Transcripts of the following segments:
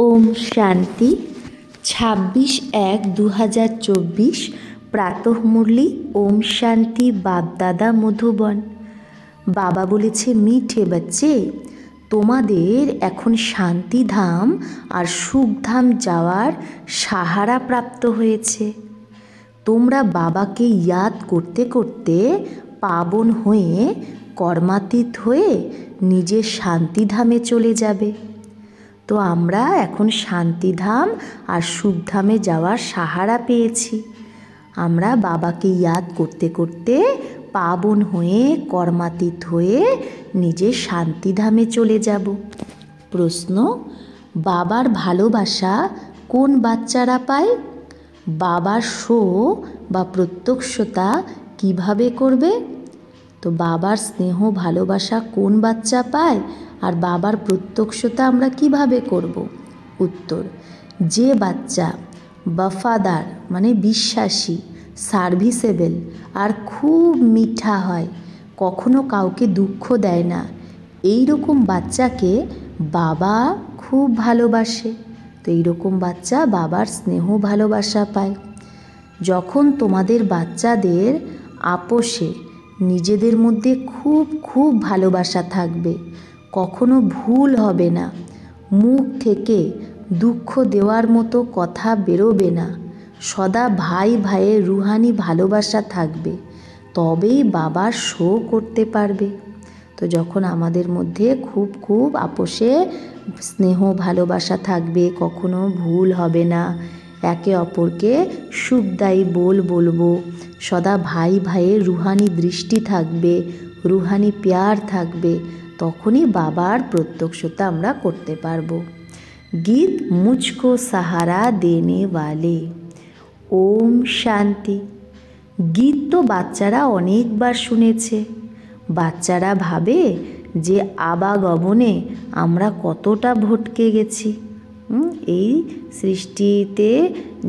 ओम शांति 26/1/2024 प्रातः मुरली ओम शांति बाप दादा मधुबन। बाबा बोलेছে মিঠে बच्चे তোমাদের এখন শান্তিধাম আর সুখধাম যাওয়ার সাহারা প্রাপ্ত হয়েছে। তোমরা বাবাকে ইয়াদ করতে করতে পাবন হয়ে কর্মাতীত হয়ে নিজের শান্তিধামে চলে যাবে। তো আমরা এখন শান্তিধাম আর সুখধামে যাওয়ার সাহারা পেয়েছি। আমরা বাবাকে ইয়াদ করতে করতে পাবন হয়ে কর্মাতীত হয়ে নিজের শান্তিধামে চলে যাব। প্রশ্ন, বাবার ভালোবাসা কোন বাচ্চারা পায়? বাবার শো বা প্রত্যক্ষতা কিভাবে করবে? তো বাবার স্নেহ ভালোবাসা কোন বাচ্চা পায় আর বাবার প্রত্যক্ষতা আমরা কিভাবে করব? উত্তর, যে বাচ্চা বফাদার মানে বিশ্বাসী, সার্ভিসেবল আর খুব মিঠা হয়, কখনো কাউকে দুঃখ দেয় না, এই রকম বাচ্চাকে বাবা খুব ভালোবাসে। তো এইরকম বাচ্চা বাবার স্নেহ ভালোবাসা পায়। যখন তোমাদের বাচ্চাদের আপোষে নিজেদের মধ্যে খুব খুব ভালোবাসা থাকবে, কখনো ভুল হবে না, মুখ থেকে দুঃখ দেওয়ার মতো কথা বেরোবে না, সদা ভাই ভাইয়ের রুহানি ভালোবাসা থাকবে, তবেই বাবা শো করতে পারবে। তো যখন আমাদের মধ্যে খুব খুব আপোষে স্নেহ ভালোবাসা থাকবে, কখনো ভুল হবে না, একে অপরকে সুখদায়ী বলবো, সদা ভাই ভাইয়ের রুহানি দৃষ্টি থাকবে, রুহানি প্যার থাকবে, তখনই বাবার প্রত্যক্ষতা আমরা করতে পারবো। গীত মুঝকো সাহারা দেনে ওয়ালে। ওম শান্তি। গীত তো বাচ্চারা অনেকবার শুনেছে। বাচ্চারা ভাবে যে আবাগমনে আমরা কতটা ভটকে গেছি, এই সৃষ্টিতে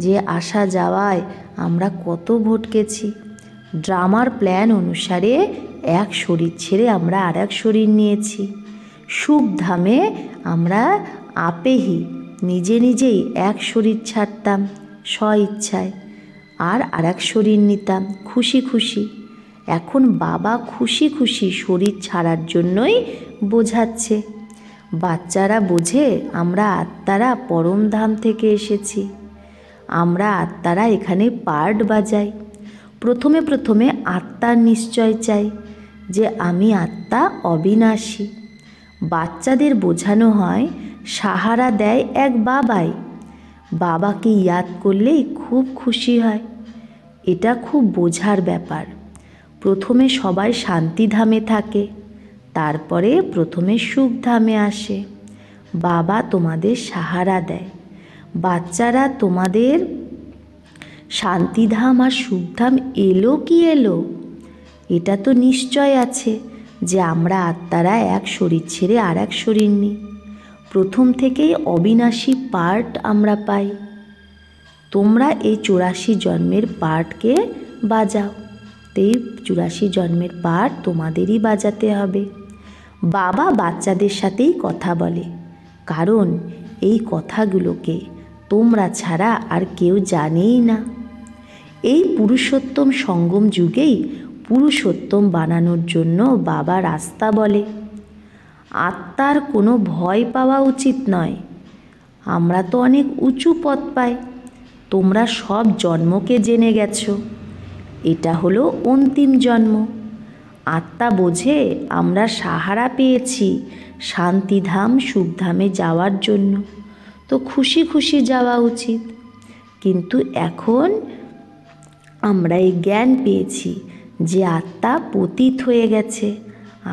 যে আসা যাওয়ায় আমরা কত ভটকেছি। ড্রামার প্ল্যান অনুসারে এক শরীর ছেড়ে আমরা আর এক শরীর নিয়েছি। সুখধামে আমরা আপেহি নিজে নিজেই এক শরীর ছাড়তাম স্ব ইচ্ছায়, আর এক শরীর নিতাম খুশি খুশি। এখন বাবা খুশি খুশি শরীর ছাড়ার জন্যই বোঝাচ্ছে। বাচ্চারা বোঝে আমরা আত্মারা পরমধাম থেকে এসেছি, আমরা আত্মারা এখানে পার্ট বাজাই। প্রথমে প্রথমে আত্মার নিশ্চয় চাই যে আমি আত্মা অবিনাশী। বাচ্চাদের বোঝানো হয় সাহারা দেয় এক বাবাই, বাবাকে ইয়াদ করলেই খুব খুশি হয়। এটা খুব বোঝার ব্যাপার। প্রথমে সবাই শান্তিধামে থাকে, তারপরে প্রথমে সুখধামে আসে। বাবা তোমাদের সাহারা দেয়। বাচ্চারা তোমাদের শান্তিধাম আর সুখধাম এলো কি এলো? এটা তো নিশ্চয় আছে যে আমরা আত্মারা এক শরীর ছেড়ে আর এক শরীর নিই। প্রথম থেকেই অবিনাশী পার্ট আমরা পাই। তোমরা এই 84 জন্মের পার্টকে বাজাও। এই 84 জন্মের পার্ট তোমাদেরই বাজাতে হবে। বাবা বাচ্চাদের সাথেই কথা বলে, কারণ এই কথাগুলোকে তোমরা ছাড়া আর কেউ জানেই না। এই পুরুষোত্তম সঙ্গম যুগেই পুরুষোত্তম বানানোর জন্য বাবা রাস্তা বলে। আত্মার কোনো ভয় পাওয়া উচিত নয়। আমরা তো অনেক উঁচু পদ পাই। তোমরা সব জন্মকে জেনে গেছো, এটা হলো অন্তিম জন্ম। আত্মা বোঝে আমরা সাহারা পেয়েছি শান্তিধাম সুখধামে যাওয়ার জন্য, তো খুশি খুশি যাওয়া উচিত। কিন্তু এখন আমরা এই জ্ঞান পেয়েছি যে আত্মা পতিত হয়ে গেছে,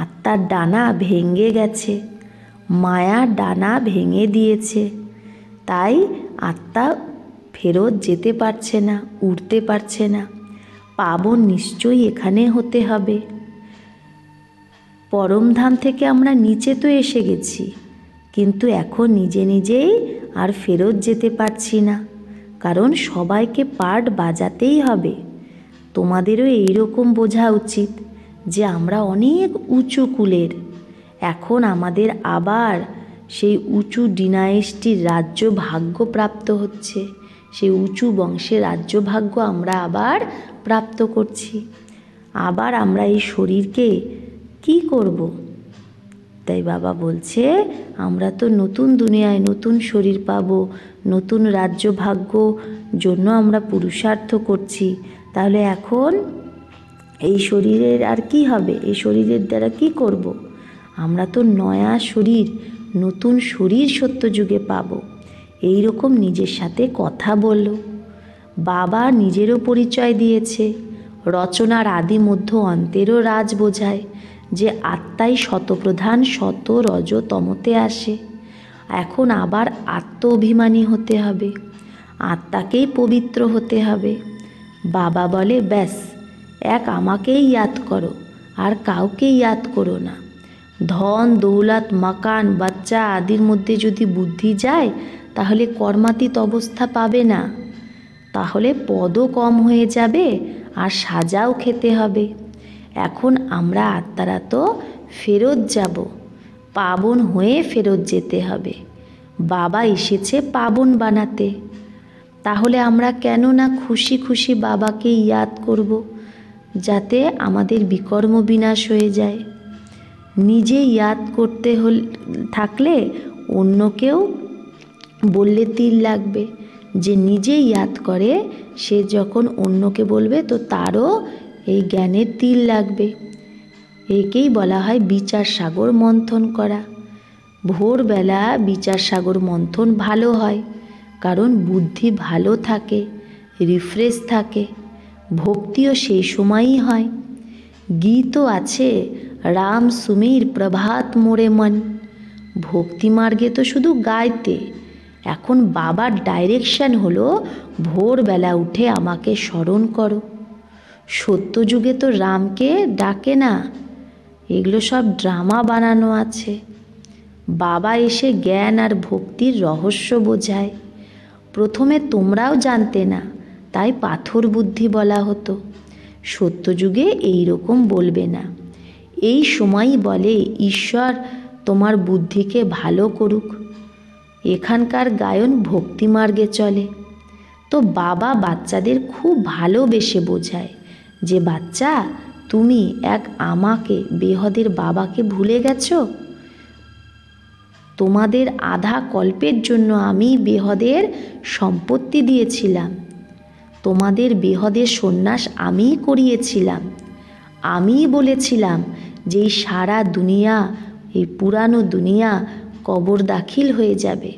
আত্মার ডানা ভেঙে গেছে, মায়ার ডানা ভেঙে দিয়েছে। তাই আত্মা ফেরত যেতে পারছে না, উঠতে পারছে না। পাবন নিশ্চয়ই এখানে হতে হবে। পরমধাম থেকে আমরা নিচে তো এসে গেছি, কিন্তু এখন নিজে নিজেই আর ফেরত যেতে পারছি না, কারণ সবাইকে পার্ট বাজাতেই হবে। তোমাদেরও এইরকম বোঝা উচিত যে আমরা অনেক উঁচু কুলের। এখন আমাদের আবার সেই উঁচু ডিনাইস্টির রাজ্য ভাগ্য প্রাপ্ত হচ্ছে, সেই উঁচু বংশের রাজ্য ভাগ্য আমরা আবার প্রাপ্ত করছি। আবার আমরা এই শরীরকে কি করব? তাই বাবা বলছে আমরা তো নতুন দুনিয়ায় নতুন শরীর পাবো, নতুন রাজ্য ভাগ্য জন্য আমরা পুরুষার্থ করছি। তাহলে এখন এই শরীরের আর কি হবে? এই শরীরের দ্বারা কি করব? আমরা তো নয়া শরীর, নতুন শরীর সত্যযুগে পাবো। এই রকম নিজের সাথে কথা বলল। বাবা নিজেরও পরিচয় দিয়েছে, রচনার আদি মধ্য অন্তেরও রাজ বোঝায় যে আত্মাই শতপ্রধান, শত রজ তমতে আসে। এখন আবার আত্ম অভিমানী হতে হবে, আত্মাকেই পবিত্র হতে হবে। বাবা বলে ব্যাস, এক আমাকেই ইয়াদ করো, আর কাউকে ইয়াদ করো না। ধন দৌলত মাকান বাচ্চা আদির মধ্যে যদি বুদ্ধি যায় তাহলে কর্মাতীত অবস্থা পাবে না, তাহলে পদও কম হয়ে যাবে আর সাজাও খেতে হবে। এখন আমরা আত্মারা তো ফেরত যাব, পাবন হয়ে ফেরত যেতে হবে। বাবা এসেছে পাবন বানাতে। তাহলে আমরা কেন না খুশি খুশি বাবাকে ইয়াদ করব, যাতে আমাদের বিকর্ম বিনাশ হয়ে যায়। নিজে ইয়াদ করতে থাকলে অন্যকেও বললে তিল লাগবে। যে নিজে ইয়াদ করে সে যখন অন্যকে বলবে তো তারও এই জ্ঞানের তিল লাগবে। একেই বলা হয় বিচার সাগর মন্থন করা। ভোরবেলা বিচার সাগর মন্থন ভালো হয়, কারণ বুদ্ধি ভালো থাকে, রিফ্রেশ থাকে। ভক্তিও সেই সময়ই হয়। গীতও আছে, রাম সুমির প্রভাত মোরে মন। ভক্তি মার্গে তো শুধু গাইতে। এখন বাবার ডাইরেকশন হলো ভোরবেলা উঠে আমাকে স্মরণ করো। সত্যযুগে তো রামকে ডাকে না, এগুলো সব ড্রামা বানানো আছে। বাবা এসে জ্ঞান আর ভক্তির রহস্য বোঝায়। প্রথমে তোমরাও জানতে না, তাই পাথর বুদ্ধি বলা হতো। সত্যযুগে এই রকম বলবে না। এই সময়ই বলে ঈশ্বর তোমার বুদ্ধিকে ভালো করুক। এখানকার গায়ন ভক্তি মার্গে চলে। তো বাবা বাচ্চাদের খুব ভালোবেসে বোঝায় যে বাচ্চা তুমি এক আমাকে, বেহদের বাবাকে ভুলে গেছো? তোমাদের আধা কল্পের জন্য আমি বেহদের সম্পত্তি দিয়েছিলাম, তোমাদের বেহদের সন্ন্যাস আমিই করিয়েছিলাম। আমিই বলেছিলাম যে এই সারা দুনিয়া, এই পুরানো দুনিয়া কবর দাখিল হয়ে যাবে,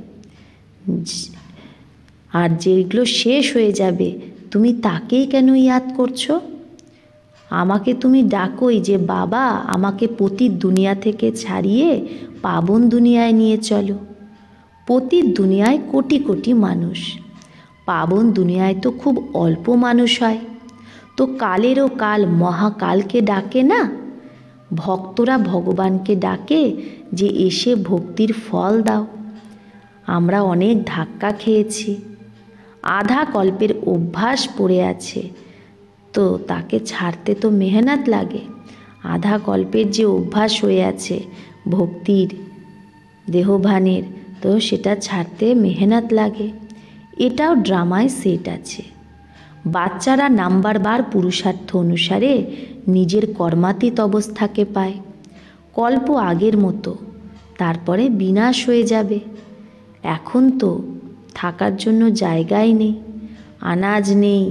আর যেগুলো শেষ হয়ে যাবে তুমি তাকেই কেন ইয়াদ করছো? আমাকে তুমি ডাকোই যে বাবা আমাকে পতিত দুনিয়া থেকে ছাড়িয়ে পাবন দুনিয়ায় নিয়ে চলো। পতিত দুনিয়ায় কোটি কোটি মানুষ, পাবন দুনিয়ায় তো খুব অল্প মানুষ হয়। তো কালেরও কাল মহাকালকে ডাকে না, ভক্তরা ভগবানকে ডাকে যে এসে ভক্তির ফল দাও। আমরা অনেক ধাক্কা খেয়েছি, আধা কল্পের অভ্যাস পড়ে আছে, তো তাকে ছাড়তে তো মেহনত লাগে। আধা কল্পের যে অভ্যাস হয়ে আছে ভক্তির, দেহভানের, তো সেটা ছাড়তে মেহনত লাগে। এটাও ড্রামায় সেট আছে। বাচ্চারা নাম্বারবার পুরুষার্থ অনুসারে নিজের কর্মাতীত অবস্থাকে পায়, কল্প আগের মতো, তারপরে বিনাশ হয়ে যাবে। এখন তো থাকার জন্য জায়গাই নেই, আনাজ নেই,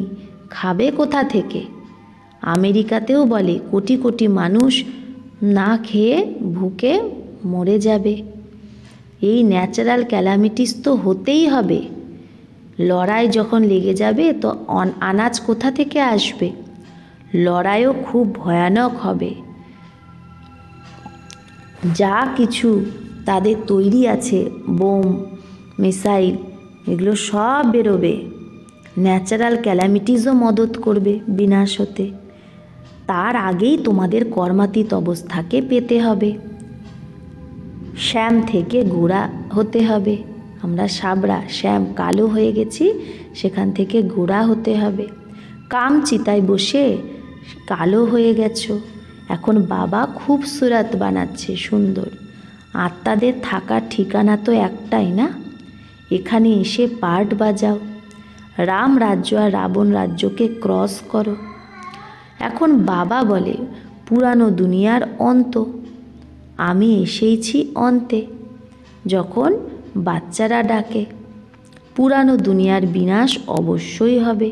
খাবে কোথা থেকে? আমেরিকাতেও বলে কোটি কোটি মানুষ না খেয়ে ভুকে মরে যাবে। এই ন্যাচারাল ক্যালামিটিস তো হতেই হবে। লড়াই যখন লেগে যাবে তো আনাজ কোথা থেকে আসবে? লড়াইও খুব ভয়ানক হবে। যা কিছু তাদের তৈরি আছে, বোম, মিসাইল, এগুলো সব বেরোবে। ন্যাচারাল ক্যালামিটিসও মদত করবে বিনাশ হতে। তার আগেই তোমাদের কর্মাতীত অবস্থাকে পেতে হবে। শ্যাম থেকে গোরা হতে হবে। আমরা সাবরা, শ্যাম, কালো হয়ে গেছি, সেখান থেকে গোরা হতে হবে। কাম চিতায় বসে কালো হয়ে গেছো, এখন বাবা খুব সুরাত বানাচ্ছে, সুন্দর। আত্মাদের থাকার ঠিকানা তো একটাই না, এখানে এসে পার্ট বাজাও, রাম রাজ্য আর রাবণ রাজ্যকে ক্রস করো। এখন বাবা বলে পুরানো দুনিয়ার অন্ত, আমি এসেইছি অন্তে। যখন বাচ্চারা ডাকে পুরানো দুনিয়ার বিনাশ অবশ্যই হবে।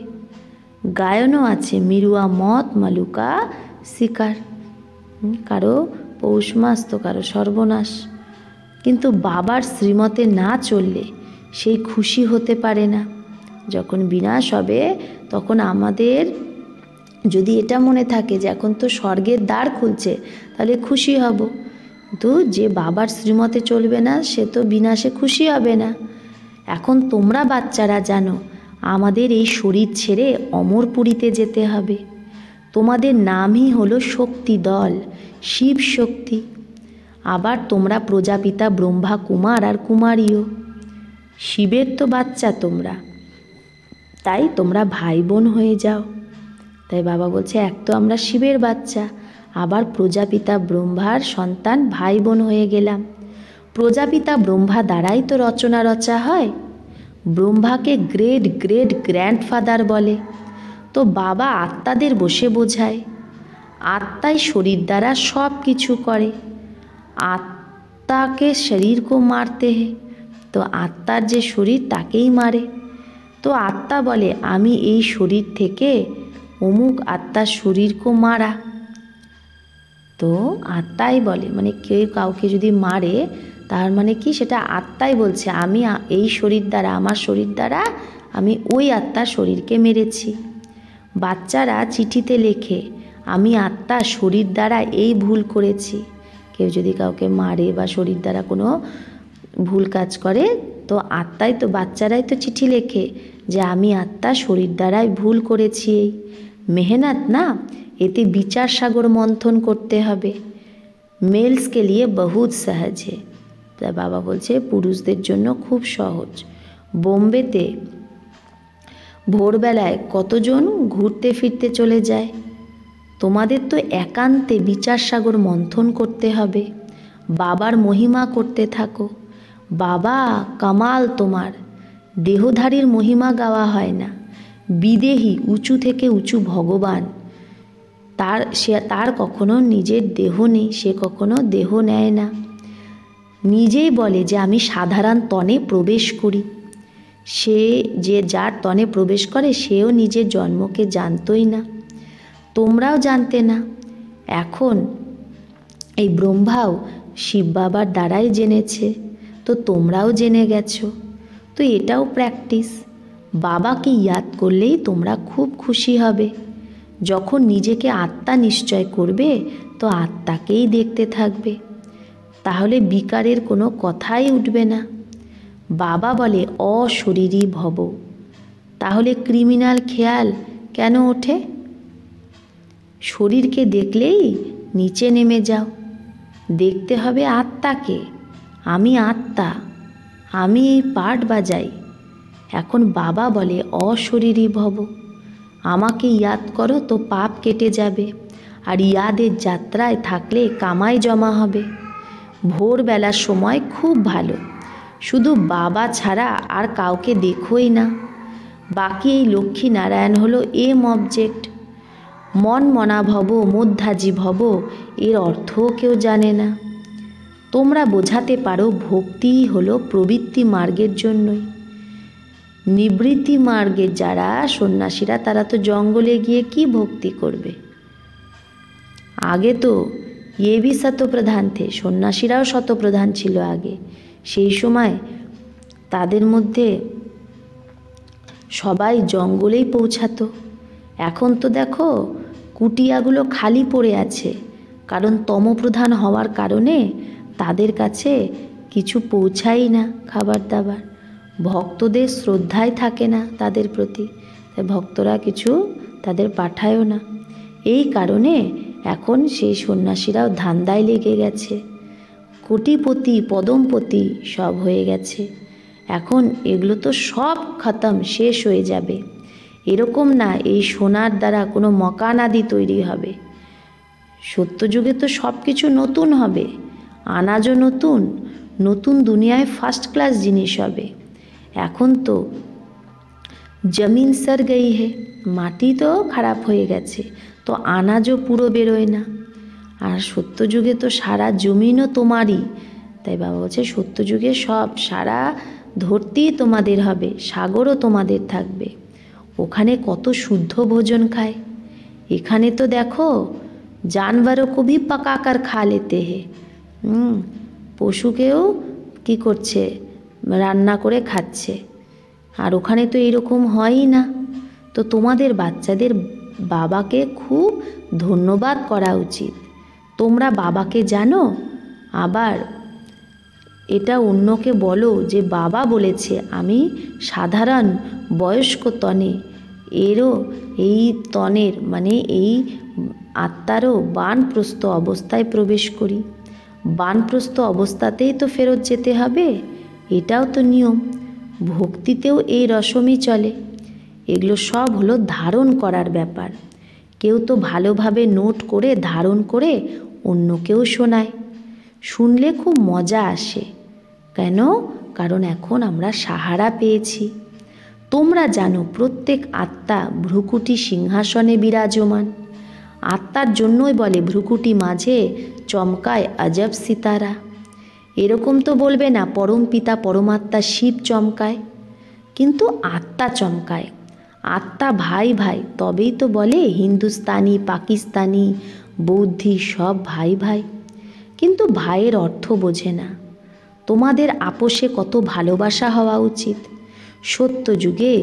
গায়নও আছে মিরুয়া মত মালুকা শিকার, কারো পৌষ মাস তো কারো সর্বনাশ। কিন্তু বাবার শ্রীমতে না চললে সেই খুশি হতে পারে না। যখন বিনাশ হবে তখন আমাদের যদি এটা মনে থাকে যে এখন তো স্বর্গের দ্বার খুলছে, তাহলে খুশি হব। কিন্তু যে বাবার শ্রীমতে চলবে না সে তো বিনাশে খুশি হবে না। এখন তোমরা বাচ্চারা জানো আমাদের এই শরীর ছেড়ে অমরপুরীতে যেতে হবে। তোমাদের নামই হলো শক্তি দল, শিব শক্তি। আবার তোমরা প্রজাপিতা ব্রহ্মা কুমার আর কুমারীও, শিবের তো বাচ্চা তোমরা, তাই তোমরা ভাই বোন হয়ে যাও। তাই বাবা বলছে এক তো আমরা শিবের বাচ্চা, আবার প্রজাপিতা ব্রহ্মার সন্তান ভাই বোন হয়ে গেলাম। প্রজাপিতা ব্রহ্মা দ্বারাই তো রচনা রচা হয়। ব্রহ্মাকে গ্রেট গ্রেট গ্র্যান্ডফাদার বলে। তো বাবা আত্মাদের বসে বোঝায়, আত্মাই শরীর দ্বারা सब কিছু করে। আত্মাকে শরীর কো মারতে হে, তো আত্মার যে শরীর তাকেই মারে। তো আত্মা বলে আমি এই শরীর থেকে অমুক আত্মার শরীর কো মারা। তো আত্মাই বলে, মানে কেউ কাউকে যদি মারে তার মানে কি, সেটা আত্মাই বলছে আমি এই শরীর দ্বারা, আমার শরীর দ্বারা আমি ওই আত্মার শরীরকে মেরেছি। বাচ্চারা চিঠিতে লেখে আমি আত্মা শরীর দ্বারা এই ভুল করেছি। কেউ যদি কাউকে মারে বা শরীর দ্বারা কোনো ভুল কাজ করে, তো আত্মাই তো, বাচ্চারাই তো চিঠি লেখে যে আমি আত্মা শরীর দ্বারাই ভুল করেছি। এই মেহনত না, এতে বিচার সাগর মন্থন করতে হবে। মেলসকে লিয়ে বহুত সহজ হে। তাই বাবা বলছে পুরুষদের জন্য খুব সহজ। বোম্বেতে ভোরবেলায় কতজন ঘুরতে ফিরতে চলে যায়। তোমাদের তো একান্তে বিচার সাগর মন্থন করতে হবে, বাবার মহিমা করতে থাকো। বাবা কামাল তোমার, দেহধারীর মহিমা গাওয়া হয় না, বিদেহী উঁচু থেকে উঁচু ভগবান, তার কখনো নিজের দেহ নেই, সে কখনো দেহ নেয় না। নিজেই বলে যে আমি সাধারণ তনে প্রবেশ করি। সে যে যার তনে প্রবেশ করে সেও নিজের জন্মকে জানতই না, তোমরাও জানতে না। এখন এই ব্রহ্মাও শিব বাবার দ্বারাই জেনেছে, তো তোমরাও জেনে গেছো। তো এটাও প্র্যাকটিস। বাবাকে ইয়াদ করলেই তোমরা খুব খুশি হবে। যখন নিজেকে আত্মা নিশ্চয় করবে তো আত্মাকেই দেখতে থাকবে, তাহলে বিকারের কোনো কথাই উঠবে না। বাবা বলে অশরীরী ভব, তাহলে ক্রিমিনাল খেয়াল কেন ওঠে? শরীরকে দেখলেই নিচে নেমে যাও, দেখতে হবে আত্মাকে। আমি আত্মা, আমি এই পার্ট বাজাই। এখন বাবা বলে অশরীরী ভব, আমাকে ইয়াদ করো তো পাপ কেটে যাবে, আর ইয়াদের যাত্রায় থাকলে কামাই জমা হবে। ভোরবেলার সময় খুব ভালো, শুধু বাবা ছাড়া আর কাউকে দেখোই না। বাকি এই লক্ষ্মী নারায়ণ হলো এম অবজেক্ট। মন মনা ভব মধ্যাজি ভব এর অর্থও কেউ জানে না। তোমরা বোঝাতে পারো ভক্তিই হলো প্রবৃত্তি মার্গের জন্যই। নিবৃত্তি মার্গের যারা সন্ন্যাসীরা তারা তো জঙ্গলে গিয়ে কি ভক্তি করবে। আগে তো ये भी শতপ্রধান থে, সন্ন্যাসীরাও শতপ্রধান ছিল আগে। সেই সময় তাদের মধ্যে সবাই জঙ্গলেই পৌঁছাতো। এখন তো দেখো কুটিয়াগুলো খালি পড়ে আছে, কারণ তমপ্রধান হওয়ার কারণে তাদের কাছে কিছু পৌঁছাই না খাবার দাবার। ভক্তদের শ্রদ্ধাই থাকে না তাদের প্রতি, তাই ভক্তরা কিছু তাদের পাঠায়ও না। এই কারণে এখন সেই সন্ন্যাসীরাও ধান্দায় লেগে গেছে, কোটিপতি পদমপতি সব হয়ে গেছে। এখন এগুলো তো সব খতম, শেষ হয়ে যাবে। এরকম না এই সোনার দ্বারা কোনো মকান আদি তৈরি হবে। সত্যযুগে তো সব কিছু নতুন হবে, আনাজও নতুন, নতুন দুনিয়ায় ফার্স্ট ক্লাস জিনিস হবে। এখন তো জমিন সর গই হে, মাটি তো খারাপ হয়ে গেছে, তো আনাজও পুরো বেরোয় না। আর সত্যযুগে তো সারা জমিনও তোমারই। তাই বাবা বলছে সত্যযুগে সব সারা ধরতি তোমাদের হবে, সাগরও তোমাদের থাকবে। ওখানে কত শুদ্ধ ভোজন খায়। এখানে তো দেখো জানবারও কো ভি পাকাকার খা লেতে হে। পশুকেও কি করছে, রান্না করে খাচ্ছে। আর ওখানে তো এরকম হয়ই না। তো তোমাদের বাচ্চাদের বাবাকে খুব ধন্যবাদ করা উচিত। তোমরা বাবাকে জানো, আবার এটা অন্যকে বলো যে বাবা বলেছে আমি সাধারণ বয়স্ক তনে, এরও এই তনের মানে এই আত্মারও বানপ্রস্থ অবস্থায় প্রবেশ করি। বানপ্রস্থ অবস্থাতেই তো ফেরত যেতে হবে, এটাও তো নিয়ম। ভক্তিতেও এই রসমই চলে। এগুলো সব হলো ধারণ করার ব্যাপার। কেউ তো ভালোভাবে নোট করে ধারণ করে অন্যকেও শোনায়, শুনলে খুব মজা আসে। কেন? কারণ এখন আমরা সাহারা পেয়েছি। তোমরা জানো প্রত্যেক আত্মা ভ্রুকুটি সিংহাসনে বিরাজমান। আত্মার জন্যই বলে ভ্রুকুটি মাঝে চমকায় আজব সিতারা। এরকম তো বলবে না পরম পিতা পরমাত্মা শিব চমকায়, কিন্তু আত্মা চমকায়। আত্মা ভাই ভাই, তবেই তো বলে হিন্দুস্তানি পাকিস্তানি বৌদ্ধি সব ভাই ভাই। কিন্তু ভাইয়ের অর্থ বোঝে না। তোমাদের আপোষে কত ভালোবাসা হওয়া উচিত। সত্য যুগে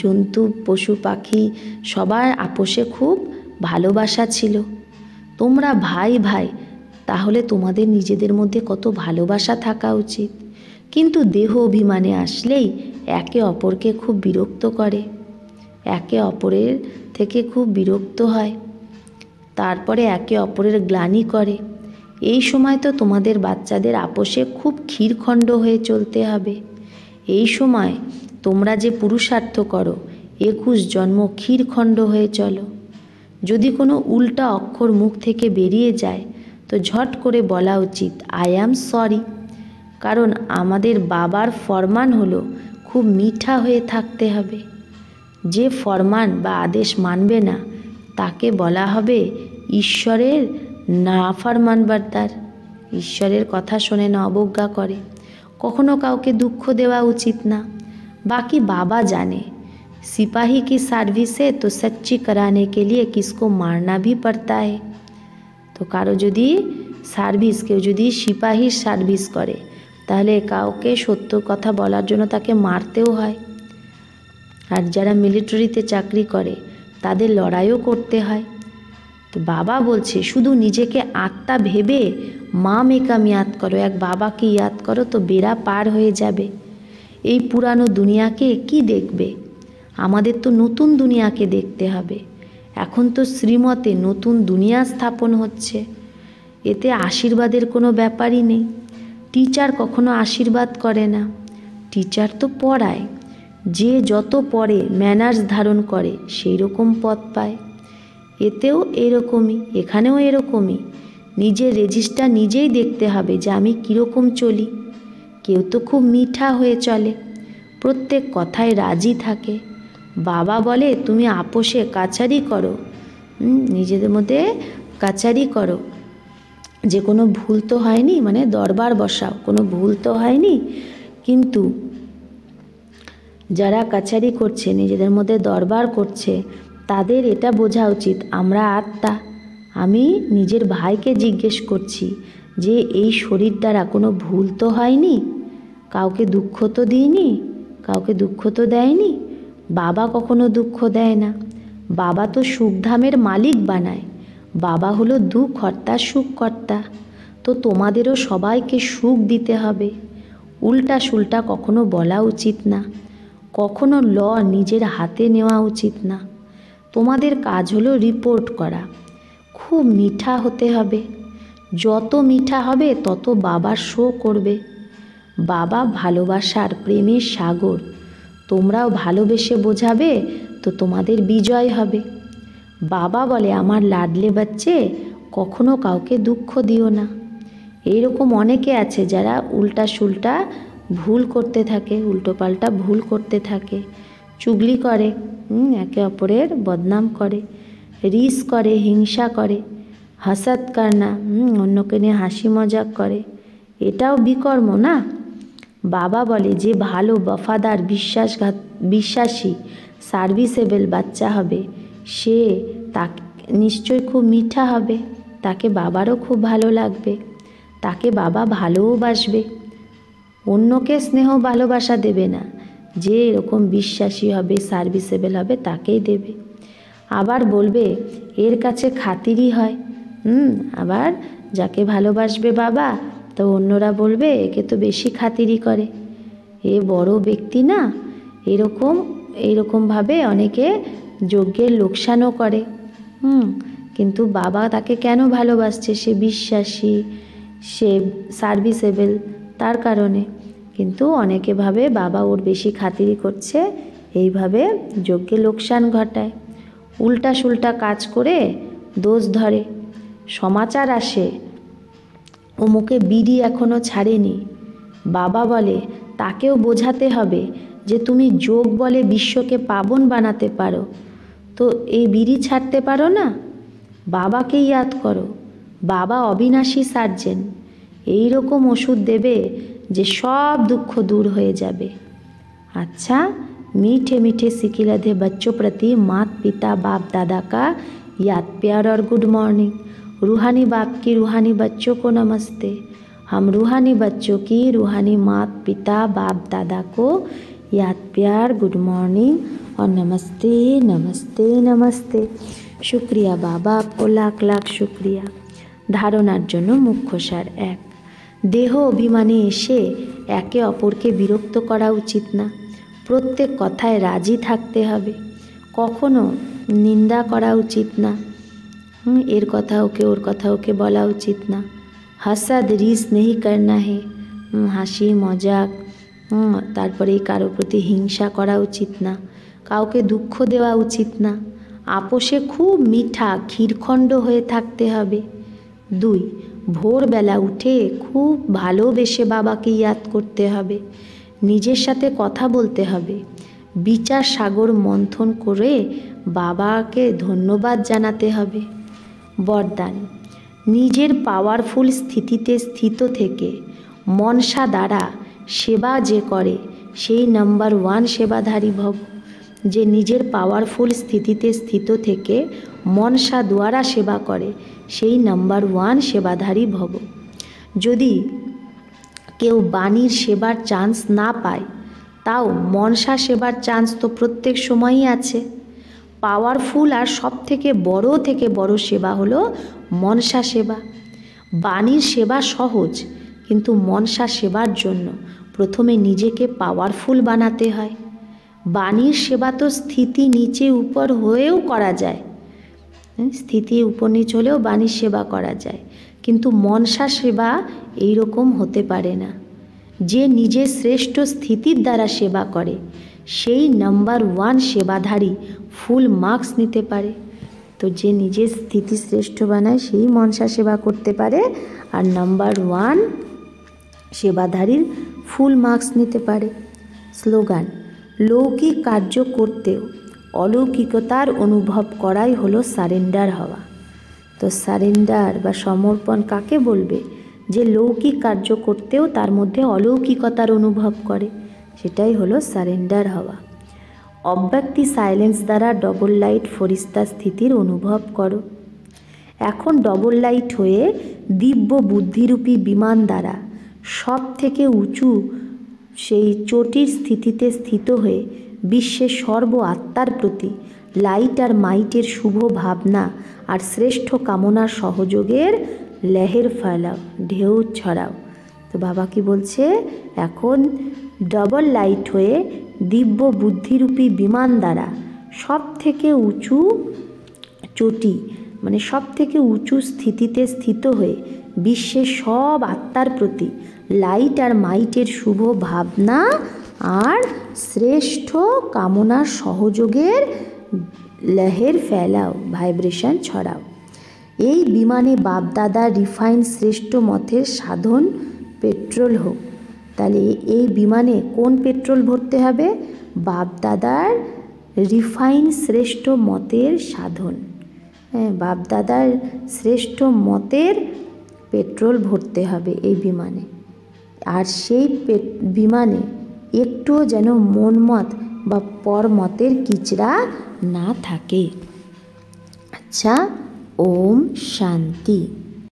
জন্তু পশু পাখি সবার আপোষে খুব ভালোবাসা ছিল। তোমরা ভাই ভাই, তাহলে তোমাদের নিজেদের মধ্যে কত ভালোবাসা থাকা উচিত। কিন্তু দেহ অভিমানে আসলেই একে অপরকে খুব বিরক্ত করে, একে অপরের থেকে খুব বিরক্ত হয়, তারপরে একে অপরের গ্লানি করে। এই সময় তো তোমাদের বাচ্চাদের আপোষে খুব ক্ষীরখণ্ড হয়ে চলতে হবে। এই সময় তোমরা যে পুরুষার্থ করো 21 জন্ম ক্ষীরখণ্ড হয়ে চলো। যদি কোনো উল্টা অক্ষর মুখ থেকে বেরিয়ে যায় তো ঝট করে বলা উচিত আই অ্যাম সরি। কারণ আমাদের বাবার ফরমান হলো খুব মিঠা হয়ে থাকতে হবে। যে ফরমান বা আদেশ মানবে না তাকে বলা হবে ঈশ্বরের নাফরমানবারদার। ঈশ্বরের কথা শোনে না, অবজ্ঞা করে। কখনো কাউকে দুঃখ দেওয়া উচিত না। বাকি বাবা জানে सिपाही की सर्विस है तो सच्ची कराने के लिए किसको मारना भी पड़ता है। তো কারো যদি সার্ভিস, কেউ যদি সিপাহীর সার্ভিস করে তাহলে কাউকে সত্য কথা বলার জন্য তাকে মারতেও হয়। আর যারা মিলিটারিতে চাকরি করে তাদের লড়াইও করতে হয়। তো বাবা বলছে শুধু নিজেকে আত্মা ভেবে মা মেকাম ইয়াদ করো, এক বাবাকে ইয়াদ করো তো বেড়া পার হয়ে যাবে। এই পুরানো দুনিয়াকে কি দেখবে? আমাদের তো নতুন দুনিয়াকে দেখতে হবে। এখন তো শ্রীমতে নতুন দুনিয়া স্থাপন হচ্ছে, এতে আশীর্বাদের কোনো ব্যাপারই নেই। টিচার কখনো আশীর্বাদ করে না, টিচার তো পড়ায়। যে যত পড়ে ম্যানার্স ধারণ করে সেই রকম পদ পায়। এতেও এরকমই, এখানেও এরকমই। নিজের রেজিস্টার নিজেই দেখতে হবে যে আমি কীরকম চলি। কেউ তো খুব মিঠা হয়ে চলে, প্রত্যেক কথায় রাজি থাকে। বাবা বলে তুমি আপোষে কাছারি করো, নিজেদের মধ্যে কাছারি করো, যে কোনো ভুল তো হয়নি, মানে দরবার বসাও, কোনো ভুল তো হয়নি। কিন্তু যারা কাছারি করছে, নিজেদের মধ্যে দরবার করছে, তাদের এটা বোঝা উচিত আমরা আত্মা। আমি নিজের ভাইকে জিজ্ঞেস করছি যে এই শরীর দ্বারা কোনো ভুল তো হয়নি, কাউকে দুঃখ তো দিইনি, কাউকে দুঃখ তো দেয়নি। বাবা কখনো দুঃখ দেয় না। বাবা তো সুখধামের মালিক বানায়। বাবা হলো দুঃখকর্তা সুখকর্তা। তো তোমাদেরও সবাইকে সুখ দিতে হবে। উল্টা সুল্টা কখনো বলা উচিত না, কখনো ল নিজের হাতে নেওয়া উচিত না। তোমাদের কাজ হলো রিপোর্ট করা। খুব মিঠা হতে হবে, যত মিঠা হবে তত বাবার শো করবে। বাবা ভালোবাসার প্রেমের সাগর, তোমরাও ভালোবেসে বোঝাবে তো তোমাদের বিজয় হবে। বাবা বলে আমার লাডলে বাচ্চে কখনো কাউকে দুঃখ দিও না। এইরকম অনেকে আছে যারা উল্টা সুল্টা ভুল করতে থাকে, উল্টোপাল্টা ভুল করতে থাকে, চুগলি করে, একে অপরের বদনাম করে, রিস করে, হিংসা করে, হাসাদ কারনা, অন্যকে নিয়ে হাসি মজাক করে। এটাও বিকর্ম না? বাবা বলে যে ভালো, বফাদার, বিশ্বাসী, সার্ভিসেবল বাচ্চা হবে, সে তাকে নিশ্চয় খুব মিঠা হবে, তাকে বাবারও খুব ভালো লাগবে, তাকে বাবা ভালোবাসবে, অন্যকে স্নেহ ভালোবাসা দেবে না, যে এরকম বিশ্বাসী হবে, সার্ভিসেবল হবে তাকেই দেবে। আবার বলবে এর কাছে খাতিরই হয়, আবার যাকে ভালোবাসবে বাবা তো অন্যরা বলবে একে তো বেশি খাতিরই করে, এ বড় ব্যক্তি না। এরকমভাবে অনেকে যজ্ঞের লোকসানও করে। কিন্তু বাবা তাকে কেন ভালোবাসছে? সে বিশ্বাসী, সে সার্ভিসেবল, তার কারণে। কিন্তু অনেকে ভাবে বাবা ওর বেশি খাতিরি করছে, এইভাবে যজ্ঞে লোকসান ঘটায়, উল্টা সুল্টা কাজ করে দোষ ধরে। সমাচার আসে অমুকে বিড়ি এখনো ছাড়েনি, বাবা বলে তাকেও বোঝাতে হবে যে তুমি যোগ বলে বিশ্বকে পাবন বানাতে পারো, তো এই বিড়ি ছাড়তে পারো না, বাবাকে ইয়াদ করো, বাবা অবিনাশী সার্জেন, এই রকম ওষুধ দেবে যে সব দুঃখ दूर হয়ে যাবে। अच्छा, मीठे मीठे सिकिलधे बच्चों प्रति माता पिता बाप दादा का याद प्यार और गुड मॉर्निंग। रूहानी बाप की रूहानी बच्चों को नमस्ते। हम रूहानी बच्चों की रूहानी माता पिता बाप दादा को याद प्यार, गुड मॉर्निंग और नमस्ते नमस्ते नमस्ते। शुक्रिया बाबा, आपको लाख लाख शुक्रिया। धारणार जन्य मुख्य सार एक, देह अभिमाने एसे एके अपरके बिरक्त करा उचित ना, प्रत्येक कथाय राजी थाकते हबे, कखनो निंदा करा उचित ना, एर कथा ओके ओर कथा ओके बला उचित ना, हसद रिस नहीं करना है, हासि मजाक, तारपरे कारो प्रति हिंसा करा उचित ना, काउके दुःख देवा उचित ना, आपोषे खूब मीठा क्षीरखंड हये थाकते हबे। 2, भोरबेला उठे खूब भालोबेसे बाबाके याद करते हबे, निजेर साथे कथा बोलते हबे, विचार सागर मंथन करे बाबाके धन्यवाद जानाते हबे। वरदान, निजेर पावरफुल स्थितिते स्थित थेके मनसा द्वारा सेवा जे करे सेई नम्बर 1 सेवाधारी भव। जे निजेर पावरफुल स्थितिते स्थित थेके मनसा द्वारा सेवा करे सेई नम्बर 1 सेवाधारी भव। यदि केउ बाणीर सेवार चान्स ना पाय ताओ मनसा सेवार चान्स तो प्रत्येक समयई आछे। पावरफुल और सबथेके बड़ो सेवा हलो मनसा सेवा। बाणीर सेवा सहज, किन्तु मनसा सेवार जन्य प्रथमे निजेके पावरफुल बानाते हय। बाणीर सेवा तो स्थिति नीचे ऊपर होएও करा जाए, स्थिति ऊपर नीच होलेও बाणीर सेवा करा जाए, किन्तु मनसा सेवा एई रकम होते पारे ना। जे निजे श्रेष्ठ स्थितिर द्वारा सेवा करे सेई नम्बर 1 सेवाधारी फुल मार्क्स निते पारे। तो जे निजे स्थिति श्रेष्ठ बानाय सेई मनसा सेवा करते पारे और नम्बर 1 सेवाधारीर फुल मार्क्स निते पारे। स्लोगान, लौकिक कार्य करतेও अलौकिकतार अनुभव कराई हलो सारेंडार हवा। तो सारेंडार बा समर्पण काके बोलबे? जे लौकिक कार्य करतेও तार मध्य अलौकिकतार अनुभव करे, सेटाई हलो सारेंडार हवा। अव्यक्ति साइलेंस द्वारा डबल लाइट फरिश्ता स्थितिर अनुभव करो। एखन डबल लाइट हये दिव्य बुद्धिरूपी विमान द्वारा सबथेके उঁচু সেই চটির স্থিতিতে স্থিত হয়ে বিশ্বের সর্ব আত্মার প্রতি লাইট আর মাইটের শুভ ভাবনা আর শ্রেষ্ঠ কামনার সহযোগের লহর ফেলাও, ঢেউ ছড়াও। তো বাবা কি বলছে? এখন ডবল লাইট হয়ে দিব্য বুদ্ধিরূপী বিমান দ্বারা সব থেকে উঁচু চটি মানে সব থেকে উঁচু স্থিতিতে স্থিত হয়ে বিশ্বের সব আত্মার প্রতি লাইট আর মাইটের শুভ ভাবনা আর শ্রেষ্ঠ কামনার সহযোগের লহর ফেলাও, ভাইব্রেশন ছড়াও। এই বিমানে বাপদাদার রিফাইন শ্রেষ্ঠ মতের সাধন পেট্রোল হোক। তাহলে এই বিমানে কোন পেট্রোল ভরতে হবে? বাপদাদার রিফাইন শ্রেষ্ঠ মতের সাধন। হ্যাঁ, বাপদাদার শ্রেষ্ঠ মতের পেট্রোল ভরতে হবে এই বিমানে। আর সেই বিমানে একটুও যেন মনমত বা পরমতের কিচড়া না থাকে। আচ্ছা, ওম শান্তি।